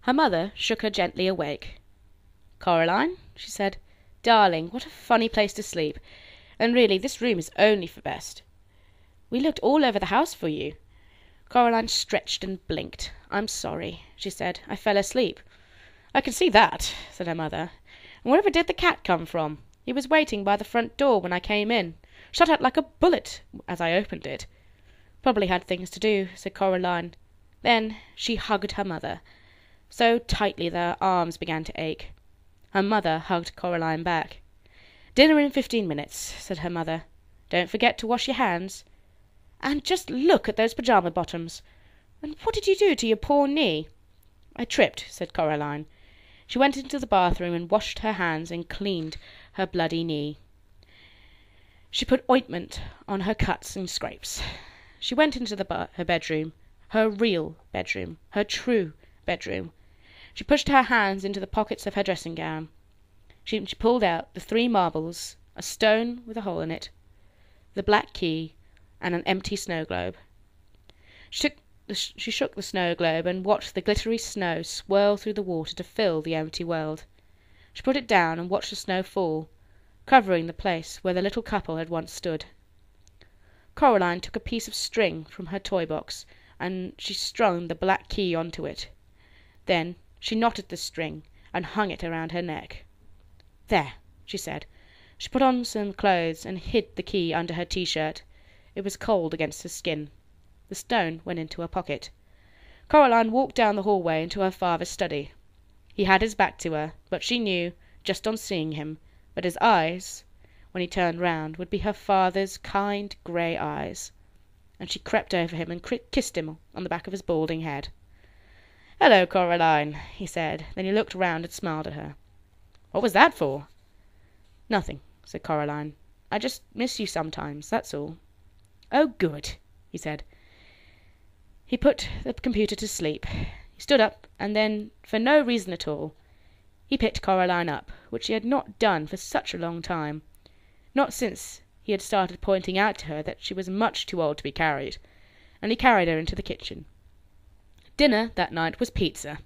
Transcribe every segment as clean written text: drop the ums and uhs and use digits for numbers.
Her mother shook her gently awake. "Coraline," she said, "darling, what a funny place to sleep. And really, this room is only for best. We looked all over the house for you." Coraline stretched and blinked. "I'm sorry," she said. "I fell asleep." "I can see that," said her mother. "And wherever did the cat come from? He was waiting by the front door when I came in. Shot out like a bullet as I opened it." "Probably had things to do," said Coraline. Then she hugged her mother, so tightly that her arms began to ache. Her mother hugged Coraline back. "Dinner in 15 minutes," said her mother. "Don't forget to wash your hands. And just look at those pyjama bottoms. And what did you do to your poor knee?" "I tripped," said Coraline. She went into the bathroom and washed her hands and cleaned her bloody knee. She put ointment on her cuts and scrapes. She went into her bedroom, her real bedroom, her true bedroom. She pushed her hands into the pockets of her dressing gown. She pulled out the 3 marbles, a stone with a hole in it, the black key, and an empty snow globe. She shook the snow globe and watched the glittery snow swirl through the water to fill the empty world. She put it down and watched the snow fall, covering the place where the little couple had once stood. Coraline took a piece of string from her toy box and she strung the black key onto it. Then she knotted the string and hung it around her neck. "There," she said. She put on some clothes and hid the key under her t-shirt. It was cold against her skin. The stone went into her pocket. Coraline walked down the hallway into her father's study. He had his back to her, but she knew, just on seeing him, that his eyes, when he turned round, would be her father's kind grey eyes. And she crept over him and kissed him on the back of his balding head. "Hello, Coraline," he said. Then he looked round and smiled at her. "What was that for?" "Nothing," said Coraline. "I just miss you sometimes, that's all." "Oh, good," he said. He put the computer to sleep. He stood up, and then, for no reason at all, he picked Coraline up, which he had not done for such a long time, not since he had started pointing out to her that she was much too old to be carried, and he carried her into the kitchen. Dinner that night was pizza,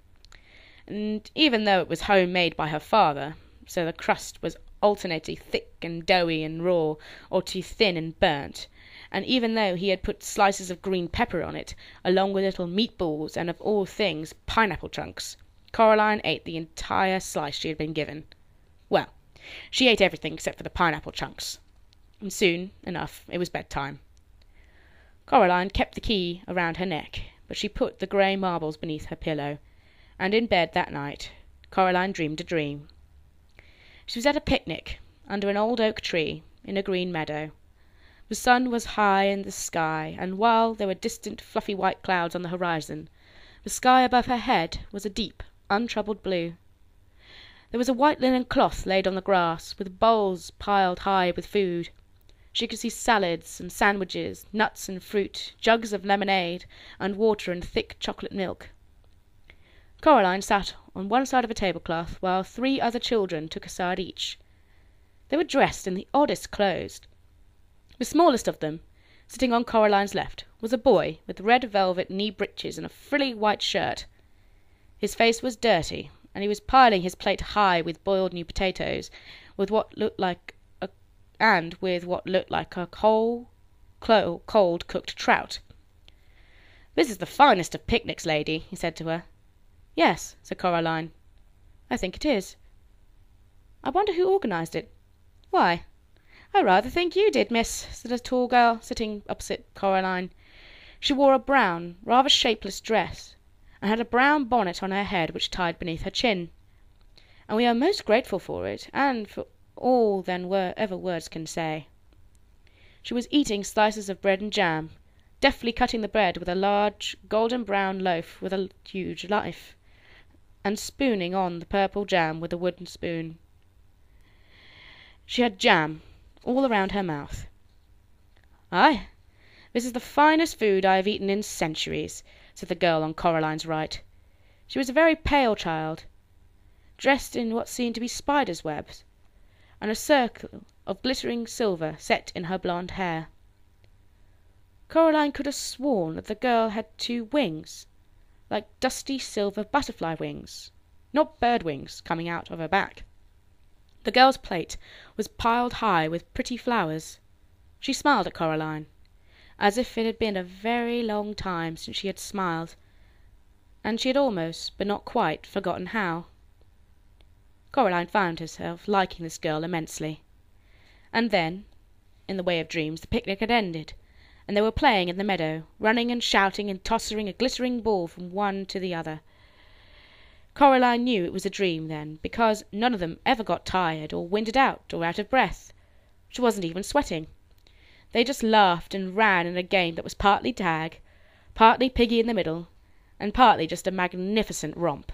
and even though it was home-made by her father, so the crust was alternately thick and doughy and raw, or too thin and burnt, and even though he had put slices of green pepper on it, along with little meatballs and, of all things, pineapple chunks, Coraline ate the entire slice she had been given. Well, she ate everything except for the pineapple chunks, and soon enough it was bedtime. Coraline kept the key around her neck, but she put the grey marbles beneath her pillow, and in bed that night Coraline dreamed a dream. She was at a picnic under an old oak tree in a green meadow. The sun was high in the sky, and while there were distant fluffy white clouds on the horizon, the sky above her head was a deep, untroubled blue. There was a white linen cloth laid on the grass, with bowls piled high with food. She could see salads and sandwiches, nuts and fruit, jugs of lemonade, and water and thick chocolate milk. Coraline sat on one side of a tablecloth, while 3 other children took a side each. They were dressed in the oddest clothes. The smallest of them, sitting on Coraline's left, was a boy with red velvet knee breeches and a frilly white shirt. His face was dirty, and he was piling his plate high with boiled new potatoes, with what looked like a cold cooked trout. "This is the finest of picnics, lady," he said to her. "Yes," said Coraline. "I think it is." "I wonder who organised it." "Why, I rather think you did, miss," said a tall girl sitting opposite Coraline. She wore a brown, rather shapeless dress, and had a brown bonnet on her head which tied beneath her chin. "And we are most grateful for it, and for all than ever words can say." She was eating slices of bread and jam, deftly cutting the bread with a large golden brown loaf with a huge knife, and spooning on the purple jam with a wooden spoon. She had jam all around her mouth. "Aye, this is the finest food I have eaten in centuries," said the girl on Coraline's right. She was a very pale child, dressed in what seemed to be spiders' webs, and a circle of glittering silver set in her blonde hair. Coraline could have sworn that the girl had 2 wings, like dusty silver butterfly wings, not bird wings, coming out of her back. The girl's plate was piled high with pretty flowers. She smiled at Coraline, as if it had been a very long time since she had smiled, and she had almost, but not quite, forgotten how. Coraline found herself liking this girl immensely. And then, in the way of dreams, the picnic had ended, and they were playing in the meadow, running and shouting and tossing a glittering ball from one to the other. Coraline knew it was a dream then, because none of them ever got tired or winded out or out of breath. She wasn't even sweating. They just laughed and ran in a game that was partly tag, partly piggy in the middle, and partly just a magnificent romp.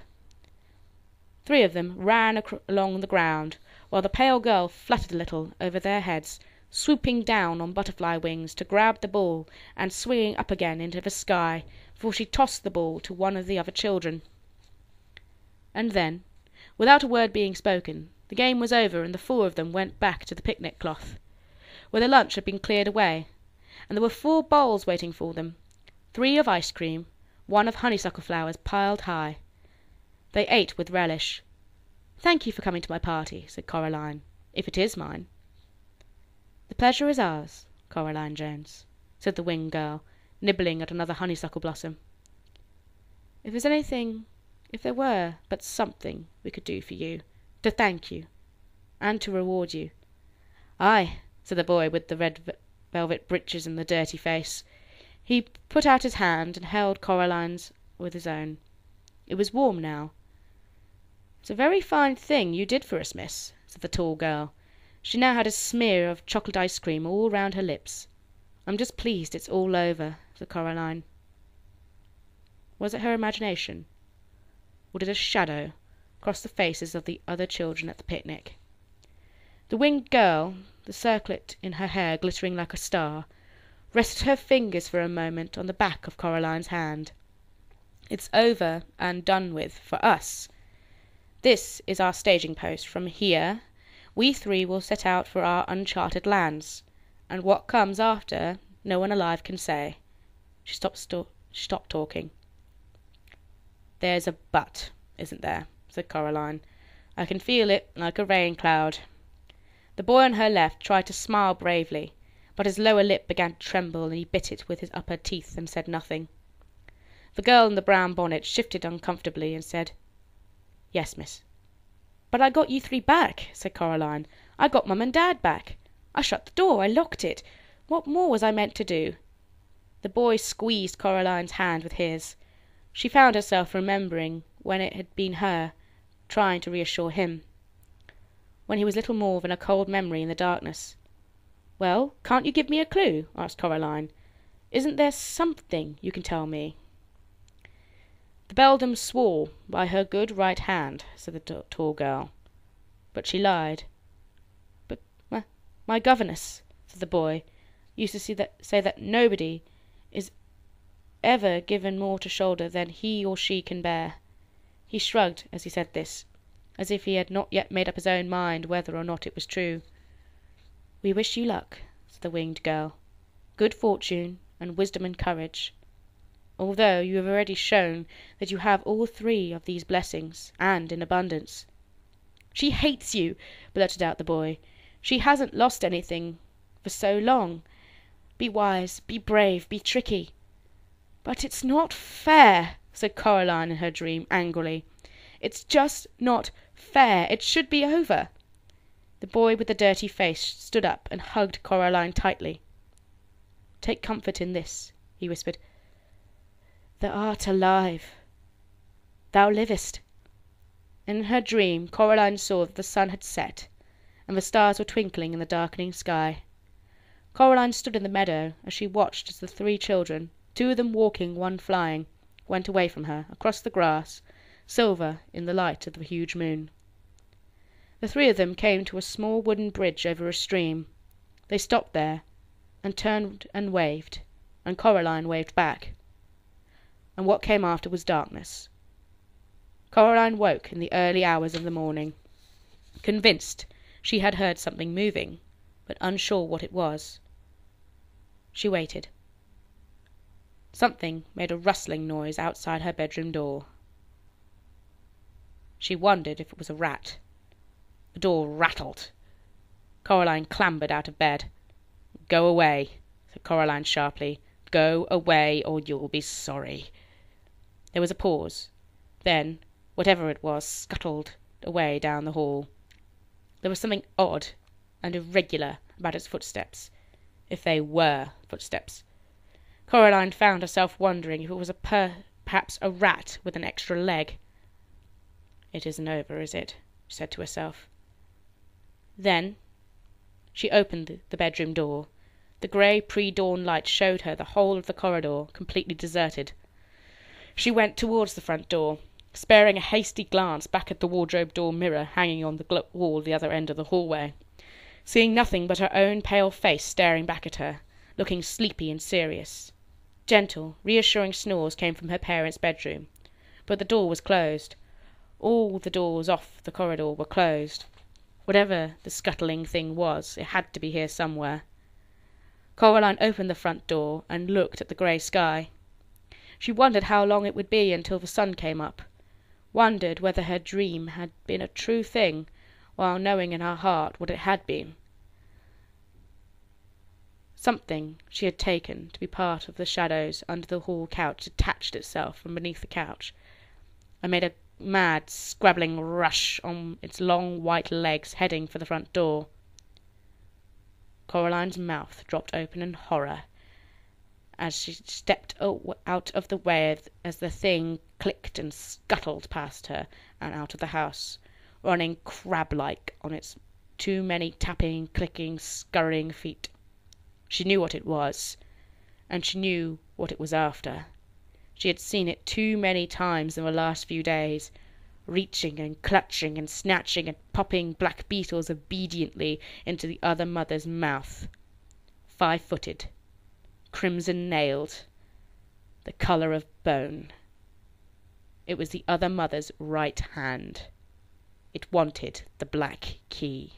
3 of them ran along the ground, while the pale girl fluttered a little over their heads, swooping down on butterfly wings to grab the ball and swinging up again into the sky before she tossed the ball to one of the other children. And then, without a word being spoken, the game was over and the 4 of them went back to the picnic cloth, where the lunch had been cleared away, and there were 4 bowls waiting for them, 3 of ice cream, 1 of honeysuckle flowers piled high. They ate with relish. "Thank you for coming to my party," said Coraline, "if it is mine." "The pleasure is ours, Coraline Jones," said the winged girl, nibbling at another honeysuckle blossom. If there were but something we could do for you, to thank you, and to reward you." "Aye," said the boy with the red velvet breeches and the dirty face. He put out his hand and held Coraline's with his own. It was warm now. "It's a very fine thing you did for us, miss," said the tall girl. She now had a smear of chocolate ice cream all round her lips. "I'm just pleased it's all over," said Coraline. Was it her imagination, or did a shadow cross the faces of the other children at the picnic? The winged girl, the circlet in her hair glittering like a star, rested her fingers for a moment on the back of Coraline's hand. "It's over and done with for us. This is our staging post. From here we 3 will set out for our uncharted lands, and what comes after no one alive can say." She stopped talking. "There's a but, isn't there?" said Coraline. "I can feel it like a rain cloud." The boy on her left tried to smile bravely, but his lower lip began to tremble, and he bit it with his upper teeth and said nothing. The girl in the brown bonnet shifted uncomfortably and said, "Yes, miss." "But I got you 3 back," said Coraline. "I got Mum and Dad back. I shut the door. I locked it. What more was I meant to do?" The boy squeezed Coraline's hand with his. She found herself remembering when it had been her, trying to reassure him, when he was little more than a cold memory in the darkness. "Well, can't you give me a clue?" asked Coraline. "Isn't there something you can tell me?" "The beldam swore by her good right hand," said the tall girl. But she lied. "But my governess," said the boy, "used to say that nobody is ever given more to shoulder than he or she can bear." He shrugged as he said this, as if he had not yet made up his own mind whether or not it was true. "We wish you luck," said the winged girl, "good fortune and wisdom and courage, although you have already shown that you have all 3 of these blessings, and in abundance." "She hates you," blurted out the boy. "She hasn't lost anything for so long. Be wise, be brave, be tricky." "But it's not fair," said Coraline in her dream angrily. "It's just not fair. It should be over." The boy with the dirty face stood up and hugged Coraline tightly. "Take comfort in this," he whispered. "Thou art alive. Thou livest." And in her dream Coraline saw that the sun had set, and the stars were twinkling in the darkening sky. Coraline stood in the meadow as she watched as the 3 children, 2 of them walking, 1 flying, went away from her, across the grass, silver in the light of the huge moon. The 3 of them came to a small wooden bridge over a stream. They stopped there, and turned and waved, and Coraline waved back. And what came after was darkness. Coraline woke in the early hours of the morning, convinced she had heard something moving, but unsure what it was. She waited. Something made a rustling noise outside her bedroom door. She wondered if it was a rat. The door rattled. Coraline clambered out of bed. "Go away," said Coraline sharply. "Go away, or you'll be sorry." There was a pause. Then, whatever it was, scuttled away down the hall. There was something odd and irregular about its footsteps, if they were footsteps. Coraline found herself wondering if it was perhaps a rat with an extra leg. "It isn't over, is it?" she said to herself. Then she opened the bedroom door. The grey pre-dawn light showed her the whole of the corridor, completely deserted. She went towards the front door, sparing a hasty glance back at the wardrobe door mirror hanging on the wall at the other end of the hallway, seeing nothing but her own pale face staring back at her, looking sleepy and serious. Gentle, reassuring snores came from her parents' bedroom, but the door was closed. All the doors off the corridor were closed. Whatever the scuttling thing was, it had to be here somewhere. Coraline opened the front door and looked at the grey sky. She wondered how long it would be until the sun came up, wondered whether her dream had been a true thing, while knowing in her heart what it had been. Something she had taken to be part of the shadows under the hall couch detached itself from beneath the couch, and made a mad, scrabbling rush on its long white legs, heading for the front door. Coraline's mouth dropped open in horror as she stepped out of the way as the thing clicked and scuttled past her and out of the house, running crab-like on its too many tapping, clicking, scurrying feet. She knew what it was, and she knew what it was after. She had seen it too many times in the last few days, reaching and clutching and snatching and popping black beetles obediently into the other mother's mouth. 5-footed, crimson-nailed, the colour of bone. It was the other mother's right hand. It wanted the black key.